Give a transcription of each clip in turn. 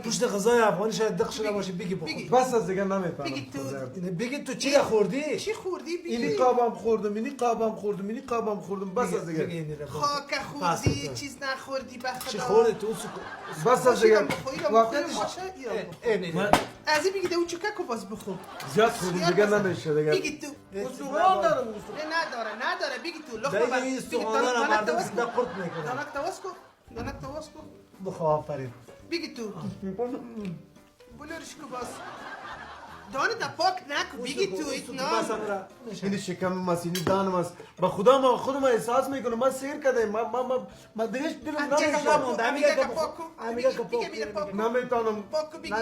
پشت غذای افغانی شاید دق شده باشه بگی بخور. بس از دیگه نمیفهمم. بگی تو چی خوردی؟ چی خوردی بگی؟ اینی قابم خوردم، اینی قابم خوردم، اینی قابم خوردم. بس از دیگه. خاک خوردی، چیز نخوردی به خدا. چی خوردی تو؟ بس از دیگه. واقعیتش از این بگی اون چکه کو باز بخور. زیاد خوردم دیگه نمیشه دیگه. بگی تو. استخوان دارم. نداره بگی تو. دیگه این استخوان‌ها را مردم زنده قرط میکنن. دانک تواس کو. بخواه آفرین. بگی تو. بلورش کو باز. دانت پاک نکو بگی تو ایتنا. این شکم مسینی دانم است. با خدا ما خودم احساس میکنم ما سیر کردم ما دیگه دلم نمیشه. امیگه که پاک نمیتونم. پاک بگی.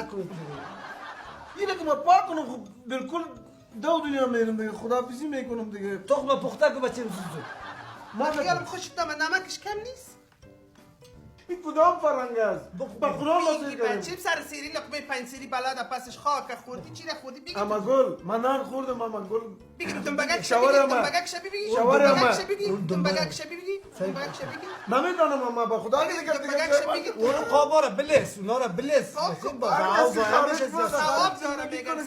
اینه که ما پاک کنم بالکل دو دنیا میرم دیگه خداحافظی میکنم دیگه. تخم پخته که بچه بسوزو. من خیالم خوشت دامه نمکش کم نیست. این کدام فرنگ است؟ با خدا ما سیر کردم. چیپ سر سیری لقمه پنج سیری بلاد پسش خاک خوردی چی خوردی بگی. اما گل من نان خوردم اما گل. بگی دنبگک شبی بگی. دنبگک شبی بگی. نمیدانم اما با خدا دیگه اون قابا را بلس اونا را بلس. ثواب داره میگن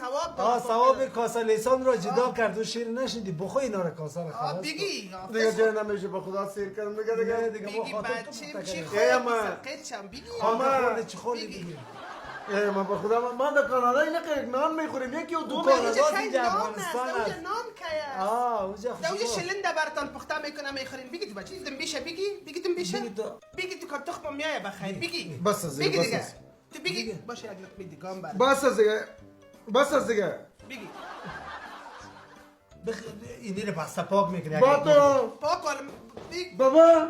ثواب کاسه لیسان را جدا کرد و شیر نشدی بخو اینا را کاسه را خلاص. بگی دیگه جای نمیشه با خدا سیر کردم دیگه. بگی بچه چی بگی. اما چی خوردی بگی. ما با خدا ما در کانادا یک نان میخوریم یکی و دو کانادا اینجا افغانستان است. نان که اونجا خوشی. شلنده براتون پخته میکنه میخورین بگی تو بچه دنبیشه بگی دنبیشه. بگی تو کار تخم میایه بخیر بگی. بس از دیگه. تو بگی باشه یک لقمه دیگه هم بر. بس از دیگه. بگی. اینی رو پاستا پاک میکنه. با تو پاک ولی بگی. بابا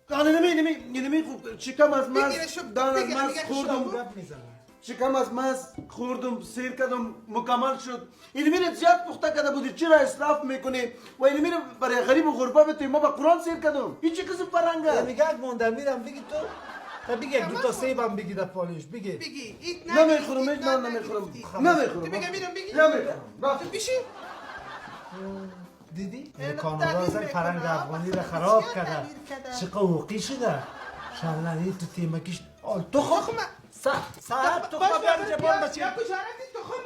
نمی شکم از ماست دان از ماست خوردم. شکم از ماست خوردم سیر کردم مکمل شد. این میره زیاد پخته کرده بودی چرا اسراف میکنی و این میره برای غریب و غربا بتوی ما با قرآن سیر کردم. این چه قسم فرنگه؟ میگه مونده میرم بگی تو بگی دو تا سیب هم بگی در پالیش بگی نمیخورم هیچ نان نمیخورم. تو بگم میرم بگی نمیخورم. تو بیشی دیدی؟ کانادا از فرنگ افغانی را خراب کرده. چه قوقی شده؟ شالانی تو تیمکیش تخم ساعت تخم بیار جبان بچه. یا کجا رفتی تخم